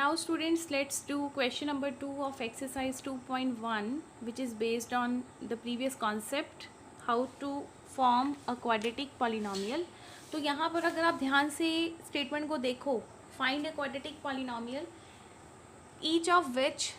Now students, let's do question number 2 of exercise 2.1, which is based on the previous concept how to form a quadratic polynomial. तो यहाँ पर अगर आप ध्यान से स्टेटमेंट को देखो, find a quadratic polynomial each of which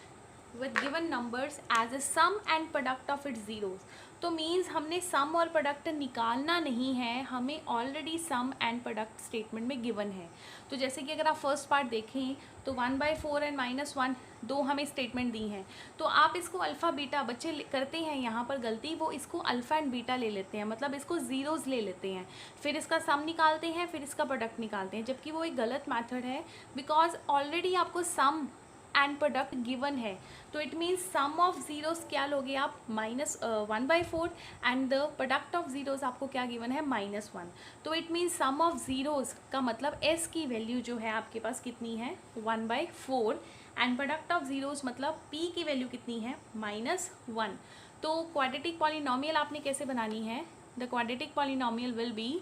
with given numbers as a sum and product of its zeros. तो मीन्स हमने सम और प्रोडक्ट निकालना नहीं है, हमें already sum and product statement में गिवन है. तो जैसे कि अगर आप फर्स्ट पार्ट देखें तो 1/4 एंड -1 दो हमें स्टेटमेंट दी हैं. तो आप इसको अल्फ़ा बीटा, बच्चे करते हैं यहाँ पर गलती, वो इसको अल्फ़ा एंड बीटा ले लेते हैं, मतलब इसको ज़ीरोज़ ले लेते हैं, फिर इसका सम निकालते हैं, फिर इसका प्रोडक्ट निकालते हैं, जबकि वो एक गलत मैथड है. बिकॉज ऑलरेडी आपको सम एंड प्रोडक्ट गिवन है. तो it means sum of zeros क्या लोगे आप, -1/4 and the product of zeros आपको क्या गिवन है, -1. तो it means sum of zeros का मतलब एस की वैल्यू जो है आपके पास कितनी है, 1/4 एंड प्रोडक्ट ऑफ ज़ीरोज़ मतलब पी की वैल्यू कितनी है, -1. तो क्वाड्रेटिक पॉलिनोमियल आपने कैसे बनानी है, the quadratic polynomial will be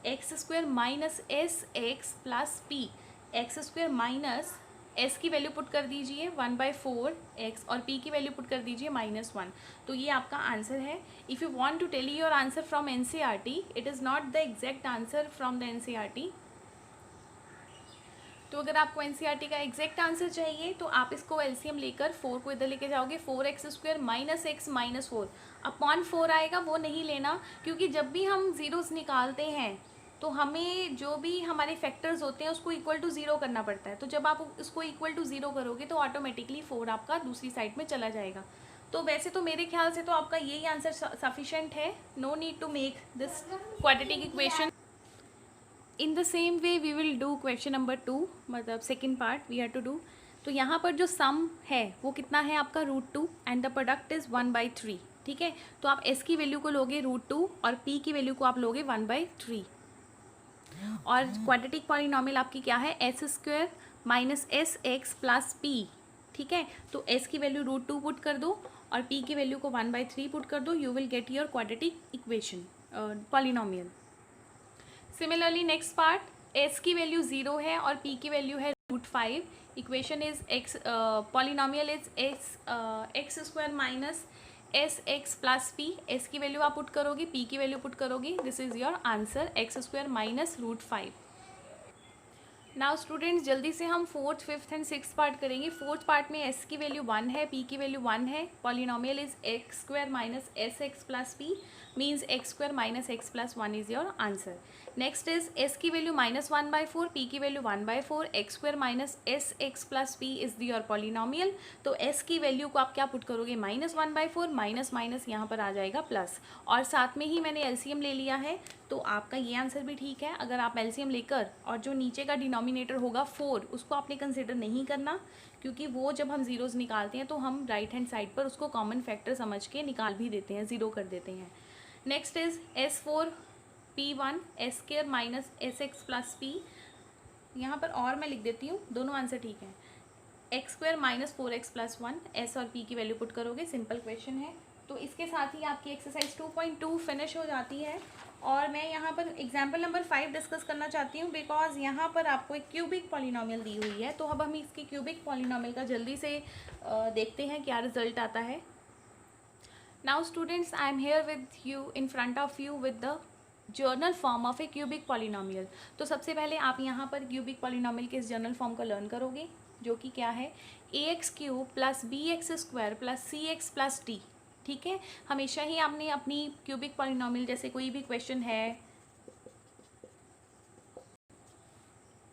x² minus S x plus P. x² minus s की वैल्यू पुट कर दीजिए 1/4 x और p की वैल्यू पुट कर दीजिए -1. तो ये आपका आंसर है. If you want to tell your answer from NCERT, it is not the exact answer from the NCERT. तो अगर आपको NCERT का एग्जैक्ट आंसर चाहिए तो आप इसको LCM लेकर 4 को इधर लेके जाओगे, 4x² minus x minus 4 upon 4 आएगा, वो नहीं लेना, क्योंकि जब भी हम ज़ीरोज़ निकालते हैं तो हमें जो भी हमारे फैक्टर्स होते हैं उसको इक्वल टू ज़ीरो करना पड़ता है. तो जब आप उसको इक्वल टू ज़ीरो करोगे तो ऑटोमेटिकली 4 आपका दूसरी साइड में चला जाएगा. तो वैसे तो मेरे ख्याल से तो आपका यही आंसर सफिशेंट है. No need to make this quadratic equation. In the same way we will do question number 2, मतलब second part we have to do. तो यहाँ पर जो सम है वो कितना है आपका √2 एंड द प्रोडक्ट इज़ 1/3. ठीक है, तो आप s की वैल्यू को लोगे √2 और p की वैल्यू को आप लोगे 1/3. और क्वाड्रेटिक पॉलिनोमियल आपकी क्या है, s² minus S x plus P. ठीक है, तो s की वैल्यू √2 पुट कर दो और p की वैल्यू को 1/3 पुट कर दो, you will get your quadratic equation polynomial. Similarly next part, s की वैल्यू 0 है और p की वैल्यू है √5. Equation is x, polynomial is x² minus S x plus P. S की वैल्यू आप पुट करोगे, पी की वैल्यू पुट करोगे, this is your answer x² minus √5. Now students जल्दी से हम 4th, 5th and 6th part करेंगे. 4th पार्ट में s की वैल्यू 1 है, p की वैल्यू 1 है. Polynomial is x² minus S x plus P, means x² minus x plus 1 is your answer. Next is s की वैल्यू -1/4, p की value 1/4, x² minus S x plus P is your polynomial. तो s की value को आप क्या put करोगे, -1/4, minus minus यहाँ पर आ जाएगा प्लस, और साथ में ही मैंने LCM ले लिया है. तो आपका ये आंसर भी ठीक है. अगर आप LCM लेकर और जो नीचे का डिनोमिनेटर होगा 4 उसको आपने कंसिडर नहीं करना, क्योंकि वो जब हम ज़ीरोज़ निकालते हैं तो हम राइट हैंड साइड पर उसको कॉमन फैक्टर समझ के निकाल भी देते हैं, ज़ीरो कर देते हैं. Next is s4 p1 s² minus S x plus P. यहाँ पर और मैं लिख देती हूँ, दोनों आंसर ठीक है. x² minus 4x plus 1, s और p की वैल्यू पुट करोगे, सिंपल क्वेश्चन है. तो इसके साथ ही आपकी एक्सरसाइज 2.2 फिनिश हो जाती है. और मैं यहाँ पर एग्जाम्पल नंबर 5 डिस्कस करना चाहती हूँ, बिकॉज यहाँ पर आपको एक क्यूबिक पॉलिनोमियल दी हुई है. तो अब हम इसकी क्यूबिक पॉलिनोमियल का जल्दी से देखते हैं क्या रिजल्ट आता है. Now students, I am here with you in front of you with the journal form of A cubic polynomial. तो सबसे पहले आप यहाँ पर क्यूबिक पॉलिनोमियल के इस जर्नल फॉर्म को लर्न करोगे, जो कि क्या है, ax³ plus bx² plus cx plus d. ठीक है, हमेशा ही आपने अपनी क्यूबिक पॉलिनोमियल, जैसे कोई भी क्वेश्चन है,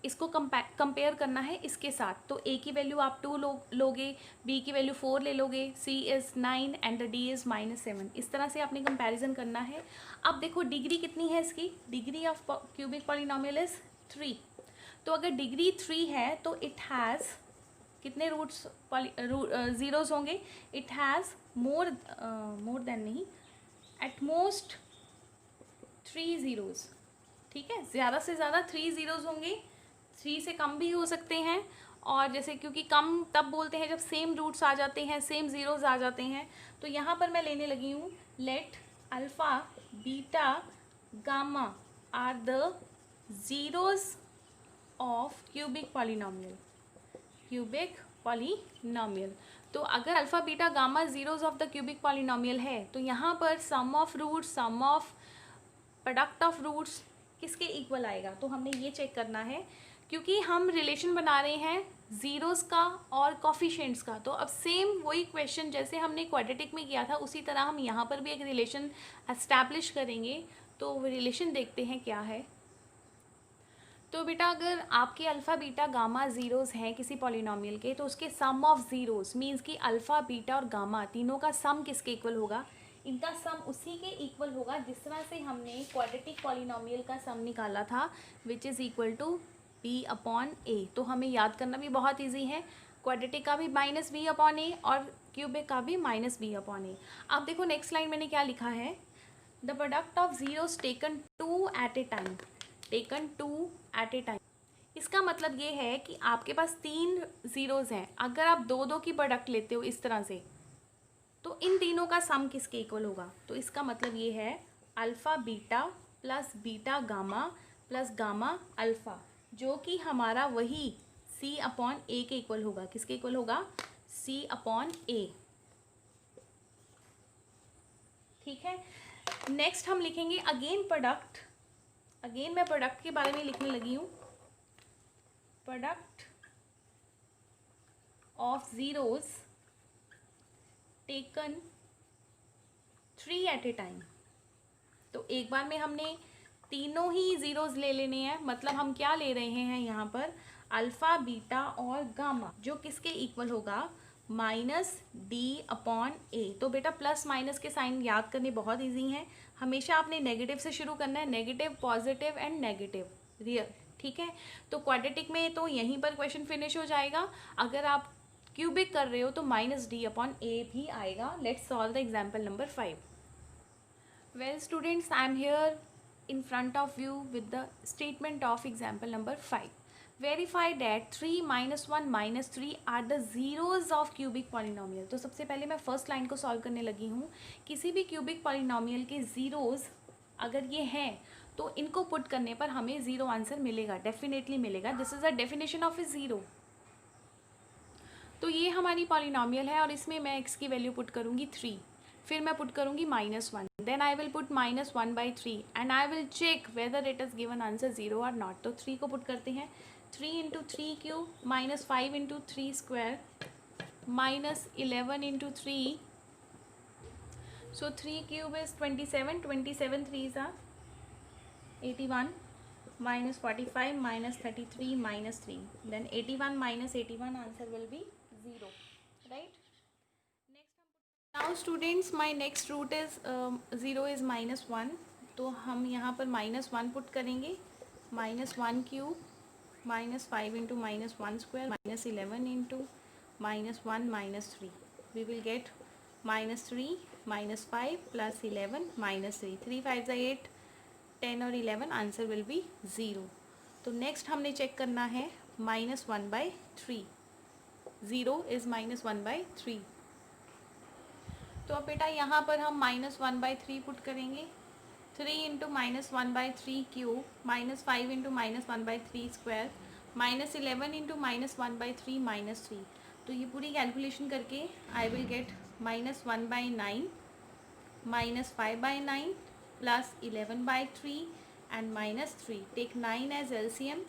इसको कंपेयर करना है इसके साथ. तो a की वैल्यू आप 2 लोगे, b की वैल्यू 4 ले लोगे, c is 9 and the d is -7. इस तरह से आपने कंपैरिजन करना है. अब देखो डिग्री कितनी है इसकी, degree of cubic polynomial is 3. तो अगर डिग्री 3 है तो इट हैज़ कितने रूट्स, ज़ीरोज़ होंगे, इट हैज़ मोर देन नहीं, एट मोस्ट 3 ज़ीरोज़. ठीक है, ज़्यादा से ज़्यादा 3 ज़ीरोज़ होंगे, 3 से कम भी हो सकते हैं. और जैसे क्योंकि कम तब बोलते हैं जब सेम रूट्स आ जाते हैं, सेम ज़ीरोज़ आ जाते हैं. तो यहाँ पर मैं लेने लगी हूँ, let alpha beta gamma are the zeros of cubic polynomial. Cubic polynomial. तो अगर alpha beta gamma zeros of the cubic polynomial है तो यहाँ पर sum of roots, sum of product of roots किसके इक्वल आएगा, तो हमने ये चेक करना है क्योंकि हम रिलेशन बना रहे हैं ज़ीरोज़ का और कॉफिशिएंट्स का। तो अब सेम वही क्वेश्चन जैसे हमने क्वाड्रेटिक में किया था उसी तरह हम यहाँ पर भी एक रिलेशन एस्टैब्लिश करेंगे। तो रिलेशन देखते हैं क्या है। तो बेटा अगर आपके अल्फ़ा बीटा गामा ज़ीरोज़ हैं किसी पॉलिनॉमियल के तो उसके सम ऑफ ज़ीरोज़ मींस कि अल्फ़ा बीटा और गामा तीनों का सम किसके इक्वल होगा, इनका सम उसी के इक्वल होगा जिस तरह से हमने क्वाड्रेटिक पॉलिनॉमियल का सम निकाला था which is equal to B upon A. तो हमें याद करना भी बहुत ईजी है, क्वाड्रेटिक का भी माइनस बी अपॉन ए और क्यूबिक का भी माइनस बी अपॉन ए। अब देखो नेक्स्ट लाइन मैंने क्या लिखा है, the product of zeros taken two at a time, taken two at a time. इसका मतलब ये है कि आपके पास 3 ज़ीरोज़ हैं, अगर आप दो दो की प्रोडक्ट लेते हो इस तरह से तो इन तीनों का सम किसके इक्वल होगा। तो इसका मतलब ये है alpha beta plus beta gamma plus gamma alpha, जो कि हमारा वही सी अपॉन ए के इक्वल होगा। किसके इक्वल होगा, सी अपॉन ए। ठीक है, नेक्स्ट हम लिखेंगे अगेन प्रोडक्ट। अगेन मैं प्रोडक्ट के बारे में लिखने लगी हूँ, product of zeros taken 3 at a time. तो एक बार में हमने तीनों ही ज़ीरोज़ ले लेने हैं, मतलब हम क्या ले रहे हैं यहाँ पर अल्फ़ा बीटा और गामा, जो किसके इक्वल होगा माइनस डी अपॉन ए। तो बेटा प्लस माइनस के साइन याद करने बहुत इजी हैं, हमेशा आपने नेगेटिव से शुरू करना है, negative positive and negative real. ठीक है, तो क्वाड्रेटिक में तो यहीं पर क्वेश्चन फिनिश हो जाएगा। अगर आप क्यूबिक कर रहे हो तो माइनस डी अपॉन ए भी आएगा। Let's solve the example number 5. Well students, I am here in front of you with the statement of example number 5. Verify that 3 minus 1 minus 3 are the zeros of cubic polynomial. तो सबसे पहले मैं first line को solve करने लगी हूँ। किसी भी क्यूबिक पॉलिनॉमियल के ज़ीरोज़ अगर ये हैं तो इनको पुट करने पर हमें ज़ीरो आंसर मिलेगा, डेफिनेटली मिलेगा। This is a definition of A zero. तो ये हमारी पॉलिनॉमियल है और इसमें मैं x की वैल्यू पुट करूँगी 3, फिर मैं पुट करूँगी -1, then I will put -1/3 and I will check whether it is given answer 0 और नॉट। तो 3 को पुट करते हैं, 3 into 3 cube -5 into 3 square -11 into 3, so 3 cube is 27, 27 3s are 81, -45 -33 -3, then 81 minus 81 answer will be 0, right? Next now students my next root is 0 is -1, तो हम यहाँ पर -1 put करेंगे, -1 cube -5 into -1 square -11 into -1 -3, we will get -3 -5 plus 11 -3, 3 5 8, 10 और 11 answer will be 0। तो next हमने check करना है -1/3, 0 इज़ -1/3। तो अब बेटा यहाँ पर हम -1/3 पुट करेंगे, 3 into -1/3 cube -5 into -1/3 square -11 into -1/3 -3। तो ये पूरी कैलकुलेशन करके I will get -1/9 -5/9 plus 11/3 and -3. Take 9 as LCM,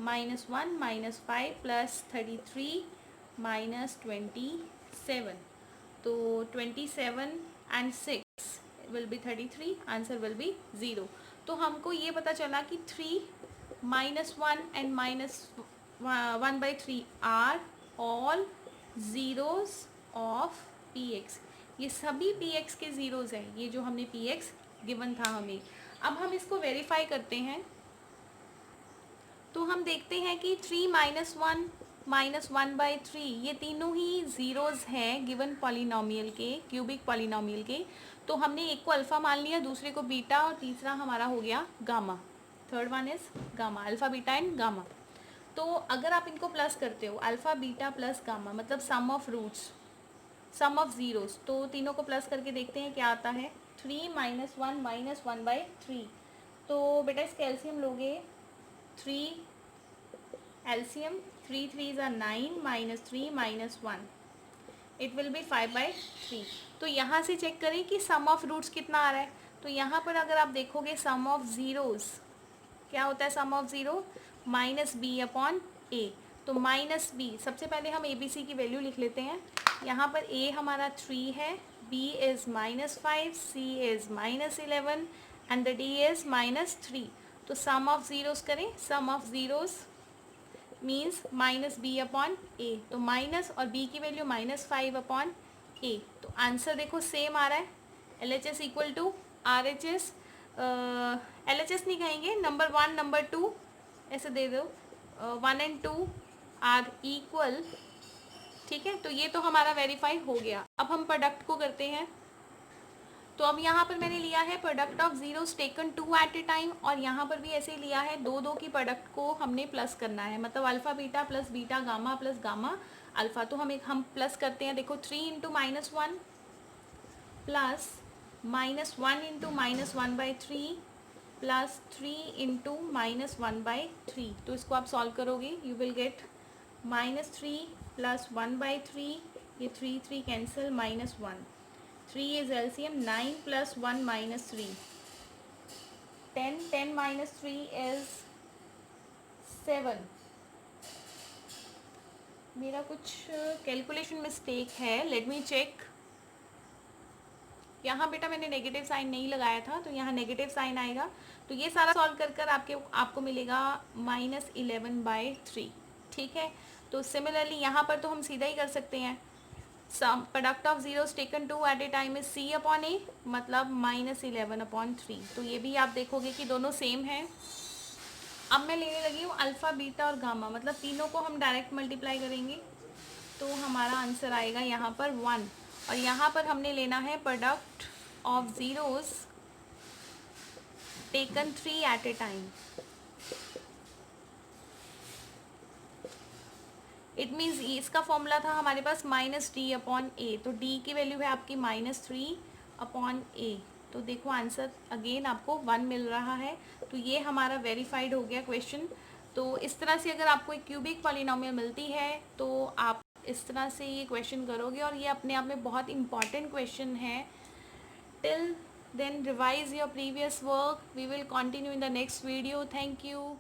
-1 -5 plus 33 minus 27. तो 27 and 6 will be 33. Answer will be 0. तो हमको ये पता चला कि 3 -1 and -1/3 are all zeros of px. ये सभी px के ज़ीरोज़ हैं, ये जो हमने px गिवन था हमें। अब हम इसको वेरीफाई करते हैं, तो हम देखते हैं कि 3 -1 -1/3 ये तीनों ही ज़ीरोज़ हैं गिवन पॉलिनॉमियल के, क्यूबिक पॉलिनॉमियल के। तो हमने एक को अल्फ़ा मान लिया, दूसरे को बीटा और तीसरा हमारा हो गया gamma. Third one is gamma, alpha beta and gamma. तो अगर आप इनको प्लस करते हो अल्फ़ा बीटा प्लस गामा मतलब sum of roots, sum of zeros, तो तीनों को प्लस करके देखते हैं क्या आता है। 3 -1 -1/3, तो बेटा इसके एलसीएम लोगे 3 LCM 3 3s are 9 minus 3 minus 1, it will be 5/3। तो यहाँ से चेक करें कि सम ऑफ रूट्स कितना आ रहा है। तो यहाँ पर अगर आप देखोगे सम ऑफ ज़ीरोज़ क्या होता है, sum of zero minus B upon A. तो माइनस बी, सबसे पहले हम ए बी सी की वैल्यू लिख लेते हैं। यहाँ पर ए हमारा 3 है, B is -5, C is -11 and the D is -3। तो सम ऑफ ज़ीरोज़ करें, sum of zeros means minus B upon A. तो माइनस और बी की वैल्यू -5 अपॉन ए। तो आंसर देखो सेम आ रहा है, L H S equal to R H S. L H S नहीं कहेंगे, नंबर 1 नंबर 2 ऐसे दे दो, 1 and 2 आर इक्वल। ठीक है, तो ये तो हमारा वेरीफाई हो गया। अब हम प्रोडक्ट को करते हैं। तो अब यहाँ पर मैंने लिया है product of zeros taken 2 at a time, और यहाँ पर भी ऐसे ही लिया है, दो दो की प्रोडक्ट को हमने प्लस करना है, मतलब alpha beta plus beta gamma plus gamma alpha. तो हम प्लस करते हैं, देखो 3 into -1 plus -1 into -1/3 plus 3 into -1/3। तो इसको आप सॉल्व करोगे, यू विल गेट -3 प्लस 1/3, ये 3 3 cancel, -1। 3 is LCM, 9 plus 1 minus 3, 10, 10 minus 3 is 7। मेरा कुछ कैलकुलेशन मिस्टेक है, लेट मी चेक। यहाँ बेटा मैंने नेगेटिव साइन नहीं लगाया था, तो यहाँ नेगेटिव साइन आएगा। तो ये सारा सॉल्व कर कर आपको मिलेगा -11/3। ठीक है, तो सिमिलरली यहाँ पर तो हम सीधा ही कर सकते हैं, sum product of zeros taken 2 at a time is C upon A, मतलब -11/3। तो ये भी आप देखोगे कि दोनों सेम हैं। अब मैं लेने लगी हूँ अल्फ़ा बीटा और गामा, मतलब तीनों को हम डायरेक्ट मल्टीप्लाई करेंगे, तो हमारा आंसर आएगा यहाँ पर 1। और यहाँ पर हमने लेना है product of zeros taken 3 at a time. It means इसका फॉर्मूला था हमारे पास -d/a, तो d की वैल्यू है आपकी -3/a। तो देखो आंसर अगेन आपको 1 मिल रहा है। तो ये हमारा वेरीफाइड हो गया क्वेश्चन। तो इस तरह से अगर आपको एक क्यूबिक पॉलिनोमियल मिलती है तो आप इस तरह से ये क्वेश्चन करोगे, और ये अपने आप में बहुत इंपॉर्टेंट क्वेश्चन है। Till then revise your previous work. We will continue in the next video. Thank you.